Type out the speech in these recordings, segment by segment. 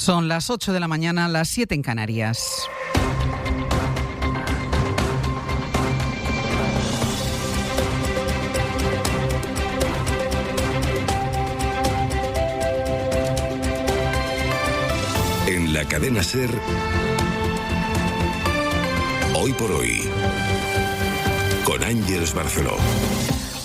Son las 8 de la mañana, las 7 en Canarias. En la cadena SER, Hoy por Hoy, con Ángeles Barceló.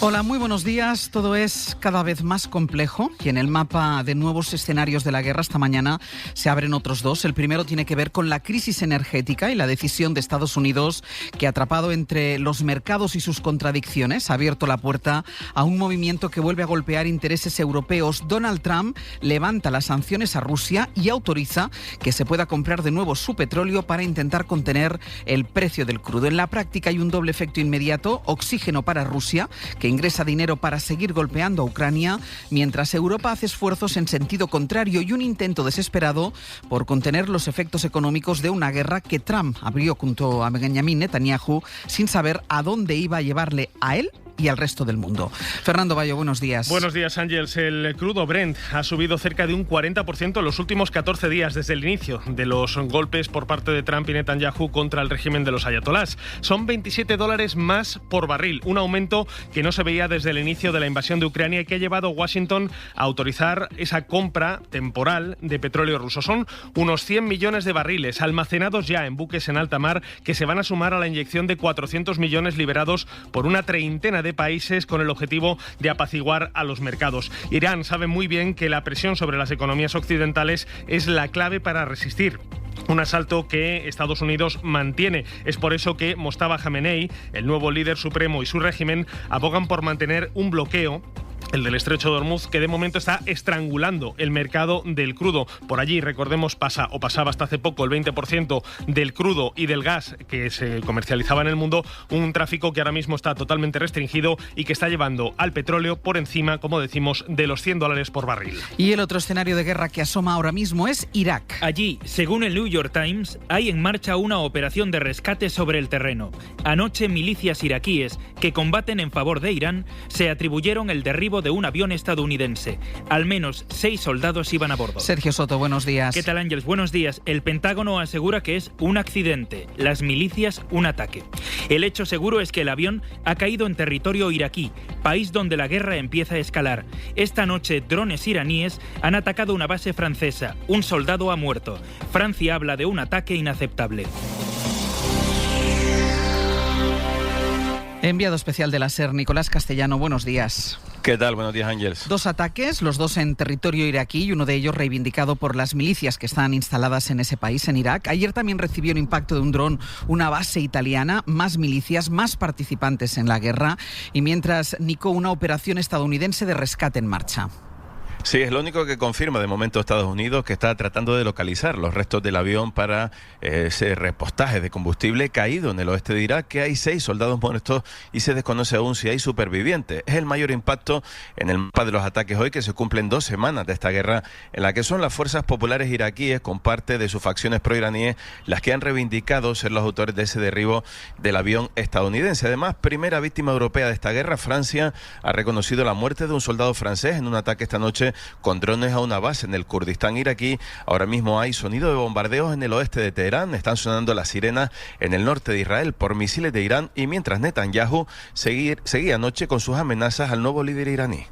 Hola, muy buenos días. Todo es cada vez más complejo y en el mapa de nuevos escenarios de la guerra esta mañana se abren otros dos. El primero tiene que ver con la crisis energética y la decisión de Estados Unidos, que, atrapado entre los mercados y sus contradicciones, ha abierto la puerta a un movimiento que vuelve a golpear intereses europeos. Donald Trump levanta las sanciones a Rusia y autoriza que se pueda comprar de nuevo su petróleo para intentar contener el precio del crudo. En la práctica hay un doble efecto inmediato: oxígeno para Rusia, que ingresa dinero para seguir golpeando a Ucrania, mientras Europa hace esfuerzos en sentido contrario, y un intento desesperado por contener los efectos económicos de una guerra que Trump abrió junto a Benjamin Netanyahu sin saber a dónde iba a llevarle a él y al resto del mundo. Fernando Bayo, buenos días. Buenos días, Ángeles. El crudo Brent ha subido cerca de un 40% en los últimos 14 días desde el inicio de los golpes por parte de Trump y Netanyahu contra el régimen de los ayatolás. Son $27 más por barril, un aumento que no se veía desde el inicio de la invasión de Ucrania y que ha llevado a Washington a autorizar esa compra temporal de petróleo ruso. Son unos 100 millones de barriles almacenados ya en buques en alta mar, que se van a sumar a la inyección de 400 millones liberados por una treintena de países con el objetivo de apaciguar a los mercados. Irán sabe muy bien que la presión sobre las economías occidentales es la clave para resistir un asalto que Estados Unidos mantiene. Es por eso que Mustafa Khamenei, el nuevo líder supremo, y su régimen abogan por mantener un bloqueo, el del Estrecho de Hormuz, que de momento está estrangulando el mercado del crudo. Por allí, recordemos, pasaba hasta hace poco el 20% del crudo y del gas que se comercializaba en el mundo, un tráfico que ahora mismo está totalmente restringido y que está llevando al petróleo por encima, como decimos, de los $100 por barril. Y el otro escenario de guerra que asoma ahora mismo es Irak. Allí, según el New York Times, hay en marcha una operación de rescate sobre el terreno. Anoche, milicias iraquíes que combaten en favor de Irán se atribuyeron el derribo de un avión estadounidense. Al menos 6 soldados iban a bordo. Sergio Soto, buenos días. ¿Qué tal, Ángeles? Buenos días. El Pentágono asegura que es un accidente, las milicias un ataque. El hecho seguro es que el avión ha caído en territorio iraquí, país donde la guerra empieza a escalar. Esta noche, drones iraníes han atacado una base francesa. Un soldado ha muerto. Francia habla de un ataque inaceptable. Enviado especial de la SER, Nicolás Castellano, buenos días. ¿Qué tal? Buenos días, Ángeles. 2 ataques, los dos en territorio iraquí, y uno de ellos reivindicado por las milicias que están instaladas en ese país, en Irak. Ayer también recibió un impacto de un dron una base italiana, más milicias, más participantes en la guerra, y mientras, Nico, una operación estadounidense de rescate en marcha. Sí, es lo único que confirma de momento Estados Unidos, que está tratando de localizar los restos del avión para ese repostaje de combustible caído en el oeste de Irak, que hay 6 soldados muertos y se desconoce aún si hay supervivientes. Es el mayor impacto en el mapa de los ataques hoy, que se cumplen 2 semanas de esta guerra, en la que son las fuerzas populares iraquíes, con parte de sus facciones proiraníes, las que han reivindicado ser los autores de ese derribo del avión estadounidense. Además, primera víctima europea de esta guerra, Francia ha reconocido la muerte de un soldado francés en un ataque esta noche con drones a una base en el Kurdistán iraquí. Ahora mismo hay sonido de bombardeos en el oeste de Teherán, están sonando las sirenas en el norte de Israel por misiles de Irán, y mientras Netanyahu seguía anoche con sus amenazas al nuevo líder iraní.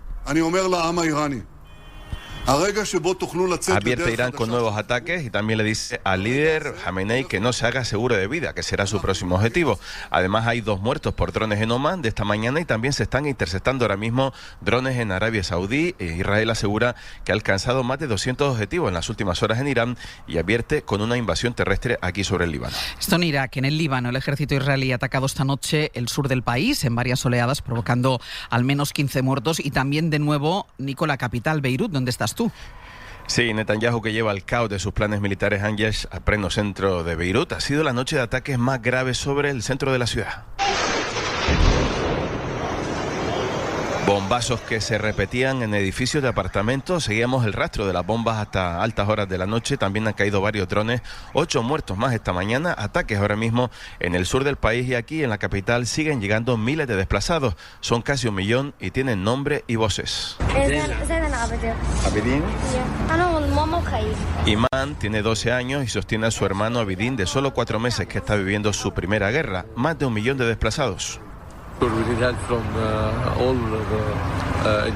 Advierte Irán con nuevos ataques y también le dice al líder Khamenei que no se haga seguro de vida, que será su próximo objetivo. Además, hay 2 muertos por drones en Omán de esta mañana, y también se están interceptando ahora mismo drones en Arabia Saudí. Israel asegura que ha alcanzado más de 200 objetivos en las últimas horas en Irán y advierte con una invasión terrestre aquí sobre el Líbano. Esto en Irak. En el Líbano, el ejército israelí ha atacado esta noche el sur del país en varias oleadas, provocando al menos 15 muertos, y también de nuevo, Nico, la capital, Beirut, ¿dónde estás tú? Sí, Netanyahu, que lleva el caos de sus planes militares, Ángeles, a pleno centro de Beirut, ha sido la noche de ataques más graves sobre el centro de la ciudad. Bombazos que se repetían en edificios de apartamentos. Seguíamos el rastro de las bombas hasta altas horas de la noche. También han caído varios drones. 8 muertos más esta mañana. Ataques ahora mismo en el sur del país, y aquí en la capital siguen llegando miles de desplazados. Son casi 1 millón y tienen nombre y voces. ¿Abidín? Imán tiene 12 años y sostiene a su hermano Abidín, de solo 4 meses, que está viviendo su primera guerra. Más de 1 millón de desplazados.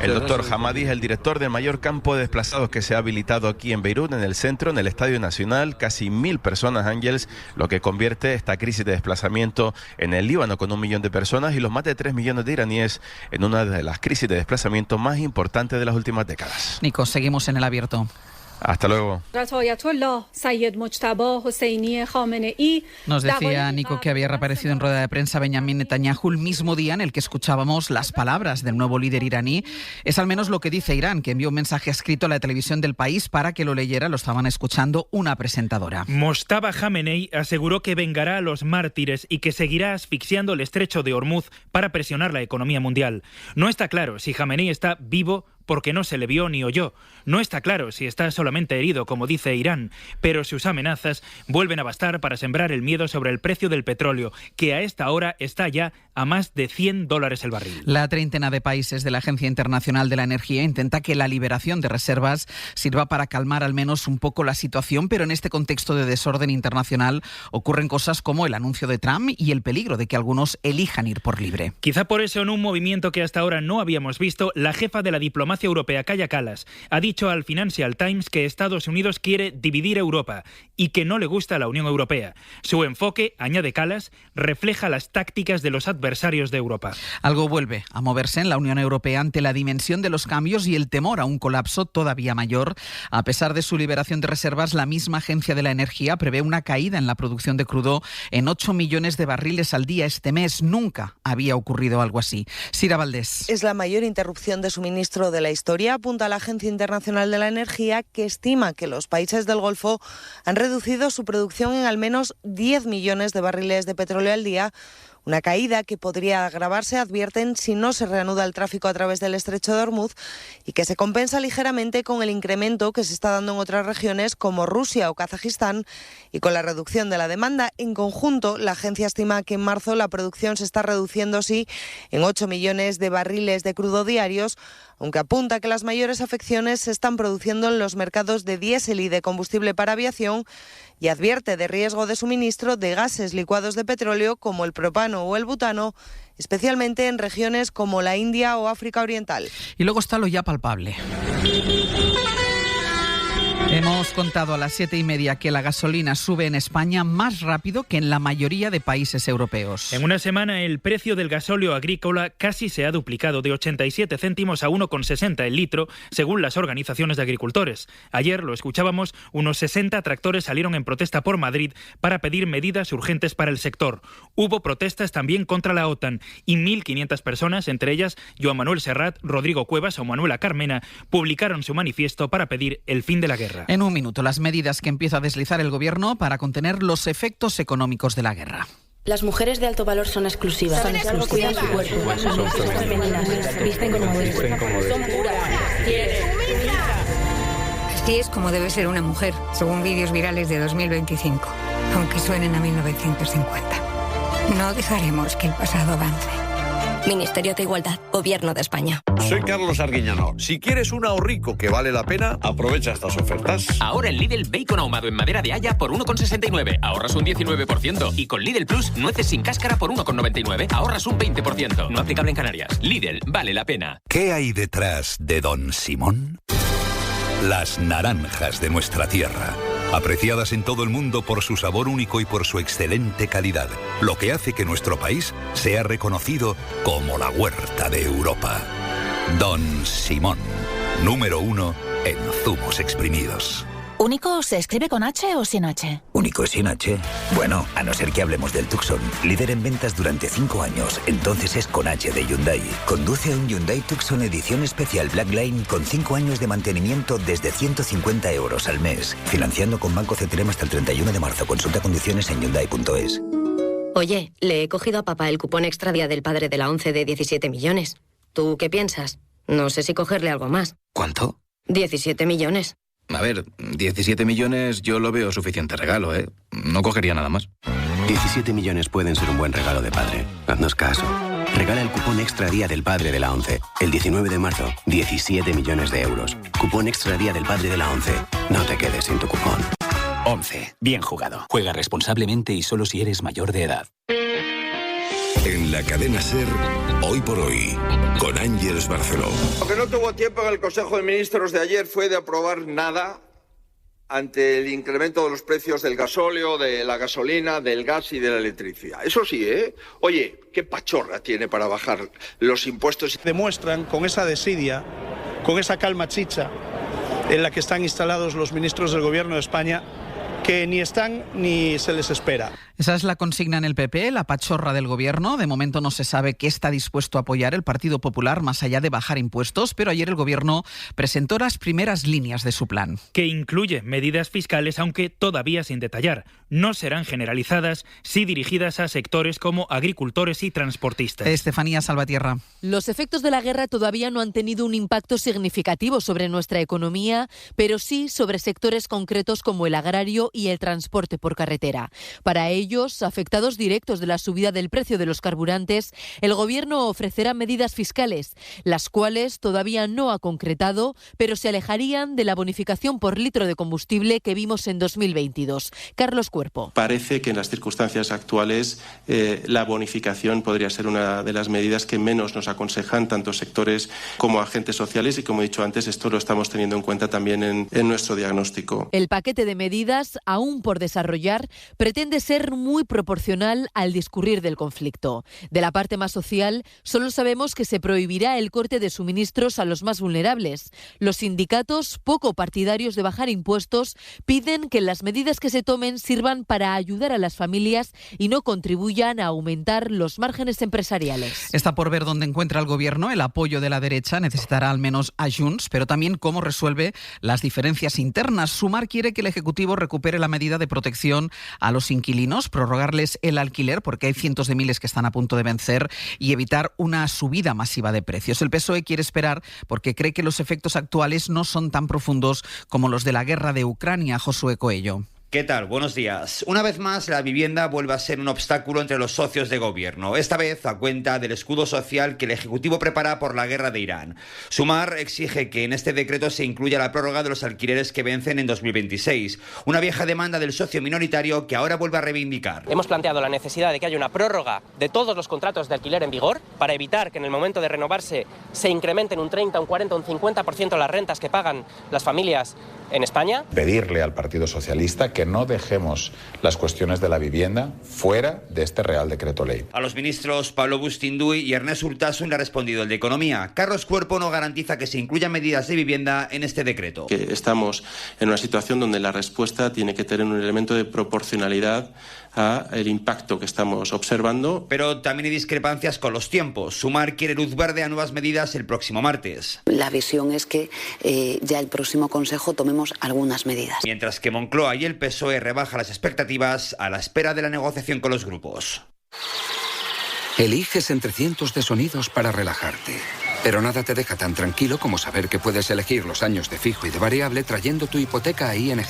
El doctor Hamadi es el director del mayor campo de desplazados que se ha habilitado aquí en Beirut, en el centro, en el Estadio Nacional. Casi 1.000 personas, Ángeles, lo que convierte esta crisis de desplazamiento en el Líbano, con 1 millón de personas y los más de 3 millones de iraníes, en una de las crisis de desplazamiento más importantes de las últimas décadas. Nico, seguimos en el abierto. Hasta luego. Nos decía Nico que había reaparecido en rueda de prensa Benjamin Netanyahu el mismo día en el que escuchábamos las palabras del nuevo líder iraní. Es al menos lo que dice Irán, que envió un mensaje escrito a la televisión del país para que lo leyera. Lo estaban escuchando una presentadora. Mojtaba Khamenei aseguró que vengará a los mártires y que seguirá asfixiando el estrecho de Hormuz para presionar la economía mundial. No está claro si Khamenei está vivo porque no se le vio ni oyó. No está claro si está solamente herido, como dice Irán, pero sus amenazas vuelven a bastar para sembrar el miedo sobre el precio del petróleo, que a esta hora está ya a más de $100 el barril. La treintena de países de la Agencia Internacional de la Energía intenta que la liberación de reservas sirva para calmar al menos un poco la situación, pero en este contexto de desorden internacional ocurren cosas como el anuncio de Trump y el peligro de que algunos elijan ir por libre. Quizá por eso, en un movimiento que hasta ahora no habíamos visto, la jefa de la diplomacia europea, Kaja Kallas, ha dicho al Financial Times que Estados Unidos quiere dividir Europa y que no le gusta la Unión Europea. Su enfoque, añade Kallas, refleja las tácticas de los adversarios de Europa. Algo vuelve a moverse en la Unión Europea ante la dimensión de los cambios y el temor a un colapso todavía mayor. A pesar de su liberación de reservas, la misma Agencia de la Energía prevé una caída en la producción de crudo en 8 millones de barriles al día este mes. Nunca había ocurrido algo así. Sira Valdés. Es la mayor interrupción de suministro de la historia, apunta la Agencia Internacional de la Energía, que estima que los países del Golfo han reducido su producción en al menos 10 millones de barriles de petróleo al día. Una caída que podría agravarse, advierten, si no se reanuda el tráfico a través del estrecho de Hormuz, y que se compensa ligeramente con el incremento que se está dando en otras regiones como Rusia o Kazajistán y con la reducción de la demanda. En conjunto, la agencia estima que en marzo la producción se está reduciendo, sí, en 8 millones de barriles de crudo diarios, aunque apunta que las mayores afecciones se están produciendo en los mercados de diésel y de combustible para aviación, y advierte de riesgo de suministro de gases licuados de petróleo como el propano o el butano, especialmente en regiones como la India o África Oriental. Y luego está lo ya palpable. Hemos contado a las 7:30 que la gasolina sube en España más rápido que en la mayoría de países europeos. En una semana el precio del gasóleo agrícola casi se ha duplicado, de 87 céntimos a 1,60 el litro, según las organizaciones de agricultores. Ayer, lo escuchábamos, unos 60 tractores salieron en protesta por Madrid para pedir medidas urgentes para el sector. Hubo protestas también contra la OTAN y 1.500 personas, entre ellas Joan Manuel Serrat, Rodrigo Cuevas o Manuela Carmena, publicaron su manifiesto para pedir el fin de la guerra. En un minuto, las medidas que empieza a deslizar el Gobierno para contener los efectos económicos de la guerra. Las mujeres de alto valor son exclusivas. Cuidan su cuerpo. Son femeninas. Visten como son puras. Así es como debe ser una mujer, según vídeos virales de 2025, aunque suenen a 1950. No dejaremos que el pasado avance. Ministerio de Igualdad, Gobierno de España. Soy Carlos Arguiñano. Si quieres un ahorrico que vale la pena, aprovecha estas ofertas. Ahora en Lidl, bacon ahumado en madera de haya por 1,69. Ahorras un 19%. Y con Lidl Plus, nueces sin cáscara por 1,99. Ahorras un 20%. No aplicable en Canarias. Lidl, vale la pena. ¿Qué hay detrás de Don Simón? Las naranjas de nuestra tierra. Apreciadas en todo el mundo por su sabor único y por su excelente calidad, lo que hace que nuestro país sea reconocido como la huerta de Europa. Don Simón, número 1 en zumos exprimidos. ¿Único se escribe con H o sin H? ¿Único sin H? Bueno, a no ser que hablemos del Tucson, líder en ventas durante 5 años, entonces es con H de Hyundai. Conduce un Hyundai Tucson edición especial Blackline con 5 años de mantenimiento desde 150 euros al mes. Financiando con Banco CTLM hasta el 31 de marzo. Consulta condiciones en Hyundai.es. Oye, le he cogido a papá el cupón extra día del padre de la 11 de 17 millones. ¿Tú qué piensas? No sé si cogerle algo más. ¿Cuánto? 17 millones. A ver, 17 millones yo lo veo suficiente regalo, ¿eh? No cogería nada más. 17 millones pueden ser un buen regalo de padre. Haznos caso. Regala el cupón Extra Día del Padre de la ONCE. El 19 de marzo, 17 millones de euros. Cupón Extra Día del Padre de la ONCE. No te quedes sin tu cupón. ONCE. Bien jugado. Juega responsablemente y solo si eres mayor de edad. En la cadena SER, Hoy por Hoy, con Ángeles Barceló. Lo que no tuvo tiempo en el Consejo de Ministros de ayer fue de aprobar nada ante el incremento de los precios del gasóleo, de la gasolina, del gas y de la electricidad. Eso sí, Oye, qué pachorra tiene para bajar los impuestos. Demuestran con esa desidia, con esa calma chicha en la que están instalados los ministros del Gobierno de España, que ni están ni se les espera. Esa es la consigna en el PP, la pachorra del Gobierno. De momento no se sabe qué está dispuesto a apoyar el Partido Popular más allá de bajar impuestos, pero ayer el Gobierno presentó las primeras líneas de su plan. Que incluye medidas fiscales, aunque todavía sin detallar. No serán generalizadas, sí dirigidas a sectores como agricultores y transportistas. Estefanía Salvatierra. Los efectos de la guerra todavía no han tenido un impacto significativo sobre nuestra economía, pero sí sobre sectores concretos como el agrario y el transporte por carretera. Para ellos, afectados directos de la subida del precio de los carburantes, el Gobierno ofrecerá medidas fiscales, las cuales todavía no ha concretado, pero se alejarían de la bonificación por litro de combustible que vimos en 2022. Carlos Cuerpo. Parece que en las circunstancias actuales la bonificación podría ser una de las medidas que menos nos aconsejan tanto sectores como agentes sociales y, como he dicho antes, esto lo estamos teniendo en cuenta también en nuestro diagnóstico. El paquete de medidas, aún por desarrollar, pretende ser muy proporcional al discurrir del conflicto. De la parte más social, solo sabemos que se prohibirá el corte de suministros a los más vulnerables. Los sindicatos, poco partidarios de bajar impuestos, piden que las medidas que se tomen sirvan para ayudar a las familias y no contribuyan a aumentar los márgenes empresariales. Está por ver dónde encuentra el Gobierno el apoyo de la derecha. Necesitará al menos a Junts, pero también cómo resuelve las diferencias internas. Sumar quiere que el Ejecutivo recupere la medida de protección a los inquilinos, prorrogarles el alquiler porque hay cientos de miles que están a punto de vencer y evitar una subida masiva de precios. El PSOE quiere esperar porque cree que los efectos actuales no son tan profundos como los de la guerra de Ucrania. Josué Coello. ¿Qué tal? Buenos días. Una vez más, la vivienda vuelve a ser un obstáculo entre los socios de gobierno, esta vez a cuenta del escudo social que el Ejecutivo prepara por la guerra de Irán. Sumar exige que en este decreto se incluya la prórroga de los alquileres que vencen en 2026, una vieja demanda del socio minoritario que ahora vuelve a reivindicar. Hemos planteado la necesidad de que haya una prórroga de todos los contratos de alquiler en vigor para evitar que en el momento de renovarse se incrementen un 30, un 40, un 50% las rentas que pagan las familias en España. Pedirle al Partido Socialista que no dejemos las cuestiones de la vivienda fuera de este Real Decreto Ley. A los ministros Pablo Bustinduy y Ernest Urtasun le ha respondido el de Economía. Carlos Cuerpo no garantiza que se incluyan medidas de vivienda en este decreto. Que estamos en una situación donde la respuesta tiene que tener un elemento de proporcionalidad a el impacto que estamos observando. Pero también hay discrepancias con los tiempos. Sumar quiere luz verde a nuevas medidas el próximo martes. La visión es que ya el próximo Consejo tomemos algunas medidas. Mientras que Moncloa y el PSOE rebajan las expectativas a la espera de la negociación con los grupos. Eliges entre cientos de sonidos para relajarte. Pero nada te deja tan tranquilo como saber que puedes elegir los años de fijo y de variable trayendo tu hipoteca a ING.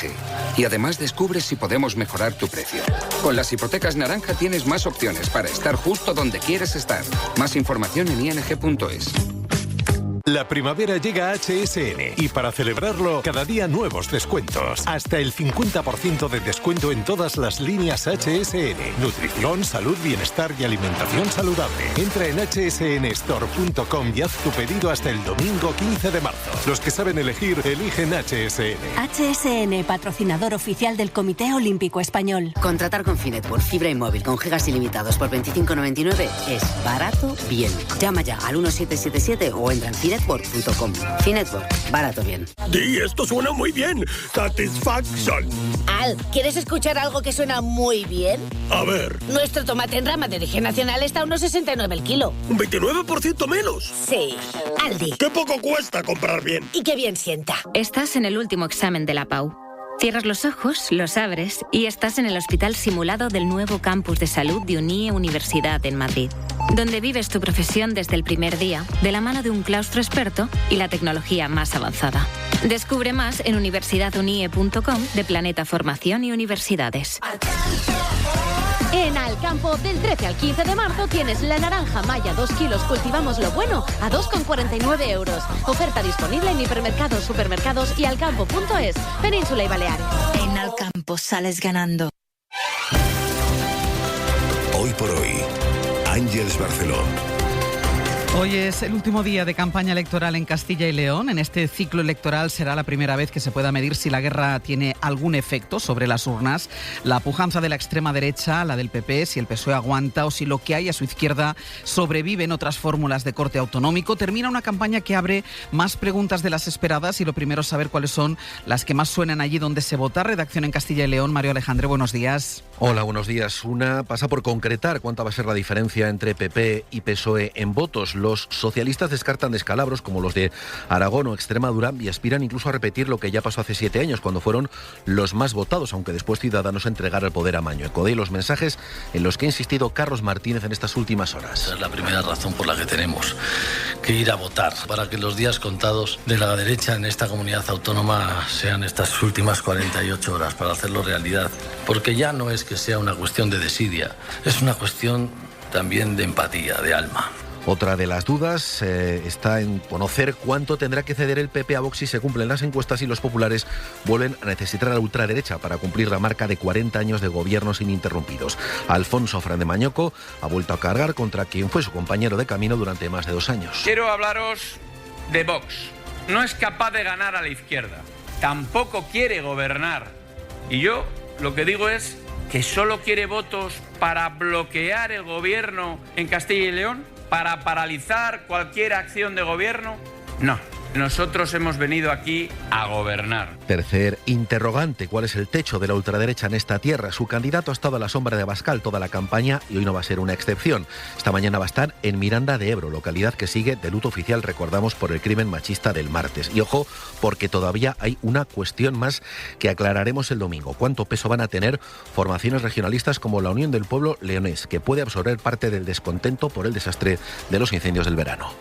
Y además descubres si podemos mejorar tu precio. Con las hipotecas naranja tienes más opciones para estar justo donde quieres estar. Más información en ing.es. La primavera llega a HSN y para celebrarlo, cada día nuevos descuentos. Hasta el 50% de descuento en todas las líneas HSN. Nutrición, salud, bienestar y alimentación saludable. Entra en hsnstore.com y haz tu pedido hasta el domingo 15 de marzo. Los que saben elegir, eligen HSN. HSN, patrocinador oficial del Comité Olímpico Español. Contratar con Finetwork, fibra y móvil con gigas ilimitados por 25,99 es barato bien. Llama ya al 1777 o entra en finetwork.com. Finetwork, barato bien. Sí, esto suena muy bien. Satisfaction. Al, ¿quieres escuchar algo que suena muy bien? A ver. Nuestro tomate en rama de origen nacional está a unos 69 el kilo. ¿Un 29% menos? Sí. Aldi. ¡Qué poco cuesta comprar bien! Y qué bien sienta. Estás en el último examen de la PAU. Cierras los ojos, los abres y estás en el hospital simulado del nuevo campus de salud de UNIE Universidad en Madrid. donde vives tu profesión desde el primer día, de la mano de un claustro experto y la tecnología más avanzada. Descubre más en universidadunie.com de Planeta Formación y Universidades. En Alcampo, del 13 al 15 de marzo tienes la naranja Maya 2 kilos Cultivamos lo Bueno a 2,49 euros. Oferta disponible en hipermercados, supermercados y alcampo.es, Península y Baleares. En Alcampo sales ganando. Hoy por hoy, Ángeles Barceló. Hoy es el último día de campaña electoral en Castilla y León. En este ciclo electoral será la primera vez que se pueda medir si la guerra tiene algún efecto sobre las urnas, la pujanza de la extrema derecha, la del PP, si el PSOE aguanta o si lo que hay a su izquierda sobrevive en otras fórmulas de corte autonómico. Termina una campaña que abre más preguntas de las esperadas y lo primero es saber cuáles son las que más suenan allí donde se vota. Redacción en Castilla y León, Mario Alejandre, buenos días. Hola, buenos días. Una pasa por concretar cuánta va a ser la diferencia entre PP y PSOE en votos. Los socialistas descartan descalabros como los de Aragón o Extremadura y aspiran incluso a repetir lo que ya pasó hace 7 años, cuando fueron los más votados, aunque después Ciudadanos entregara el poder a Mañueco. De los mensajes en los que ha insistido Carlos Martínez en estas últimas horas. Esa es la primera razón por la que tenemos que ir a votar, para que los días contados de la derecha en esta comunidad autónoma sean estas últimas 48 horas, para hacerlo realidad. Porque ya no es que sea una cuestión de desidia, es una cuestión también de empatía, de alma. Otra de las dudas está en conocer cuánto tendrá que ceder el PP a Vox si se cumplen las encuestas y los populares vuelven a necesitar a la ultraderecha para cumplir la marca de 40 años de gobiernos ininterrumpidos. Alfonso Fran de Mañueco ha vuelto a cargar contra quien fue su compañero de camino durante más de 2 años. Quiero hablaros de Vox. No es capaz de ganar a la izquierda, tampoco quiere gobernar. Y yo lo que digo es que solo quiere votos para bloquear el gobierno en Castilla y León, para paralizar cualquier acción de gobierno. No, nosotros hemos venido aquí a gobernar. Tercer interrogante, ¿cuál es el techo de la ultraderecha en esta tierra? Su candidato ha estado a la sombra de Abascal toda la campaña y hoy no va a ser una excepción. Esta mañana va a estar en Miranda de Ebro, localidad que sigue de luto oficial, recordamos, por el crimen machista del martes. Y ojo, porque todavía hay una cuestión más que aclararemos el domingo. ¿Cuánto peso van a tener formaciones regionalistas como la Unión del Pueblo Leonés, que puede absorber parte del descontento por el desastre de los incendios del verano?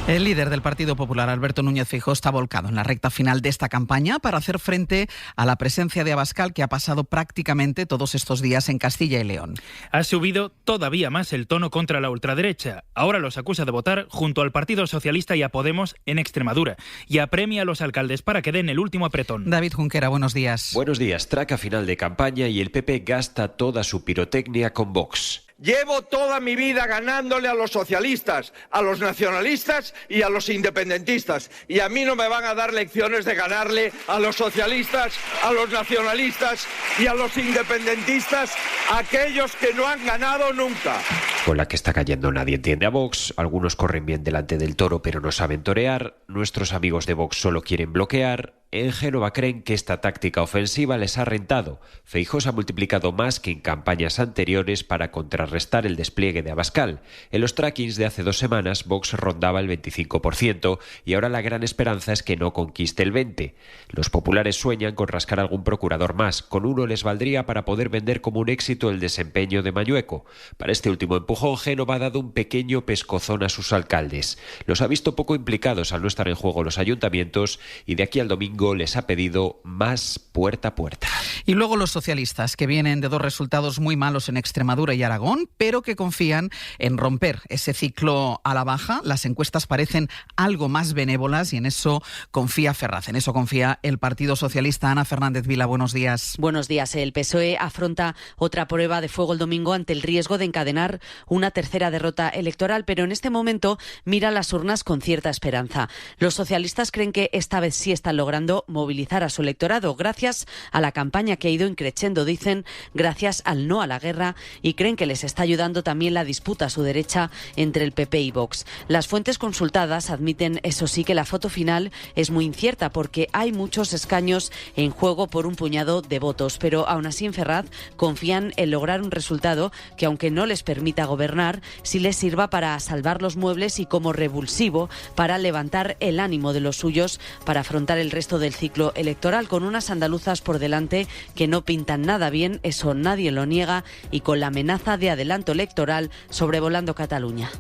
El líder del Partido Popular, Alberto Núñez Feijóo, está volcado en la recta final de esta campaña para hacer frente a la presencia de Abascal, que ha pasado prácticamente todos estos días en Castilla y León. Ha subido todavía más el tono contra la ultraderecha. Ahora los acusa de votar junto al Partido Socialista y a Podemos en Extremadura y apremia a los alcaldes para que den el último apretón. David Junquera, buenos días. Buenos días. Traca final de campaña y el PP gasta toda su pirotecnia con Vox. Llevo toda mi vida ganándole a los socialistas, a los nacionalistas y a los independentistas. Y a mí no me van a dar lecciones de ganarle a los socialistas, a los nacionalistas y a los independentistas, aquellos que no han ganado nunca. Con la que está cayendo nadie entiende a Vox. Algunos corren bien delante del toro pero no saben torear. Nuestros amigos de Vox solo quieren bloquear. En Génova creen que esta táctica ofensiva les ha rentado. Feijóo se ha multiplicado más que en campañas anteriores para contrarrestar el despliegue de Abascal. En los trackings de hace 2 semanas, Vox rondaba el 25% y ahora la gran esperanza es que no conquiste el 20%. Los populares sueñan con rascar algún procurador más. Con uno les valdría para poder vender como un éxito el desempeño de Mañueco. Para este último empujón, Génova ha dado un pequeño pescozón a sus alcaldes. Los ha visto poco implicados al no estar en juego los ayuntamientos y de aquí al domingo les ha pedido más puerta a puerta. Y luego los socialistas, que vienen de 2 resultados muy malos en Extremadura y Aragón, pero que confían en romper ese ciclo a la baja. Las encuestas parecen algo más benévolas y en eso confía Ferraz, en eso confía el Partido Socialista. Ana Fernández Vila, buenos días. Buenos días. El PSOE afronta otra prueba de fuego el domingo ante el riesgo de encadenar una tercera derrota electoral, pero en este momento mira las urnas con cierta esperanza. Los socialistas creen que esta vez sí están logrando movilizar a su electorado gracias a la campaña que ha ido increciendo, dicen, gracias al no a la guerra, y creen que les está ayudando también la disputa a su derecha entre el PP y Vox. Las fuentes consultadas admiten, eso sí, que la foto final es muy incierta porque hay muchos escaños en juego por un puñado de votos, pero aún así en Ferraz confían en lograr un resultado que, aunque no les permita gobernar, sí les sirva para salvar los muebles y como revulsivo para levantar el ánimo de los suyos para afrontar el resto de del ciclo electoral, con unas andaluzas por delante que no pintan nada bien, eso nadie lo niega, y con la amenaza de adelanto electoral sobrevolando Cataluña.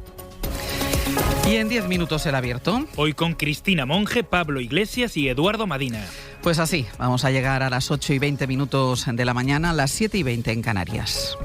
Y en 10 minutos el abierto. Hoy con Cristina Monge, Pablo Iglesias y Eduardo Madina. Pues así, vamos a llegar a las 8:20 de la mañana, las 7:20 en Canarias.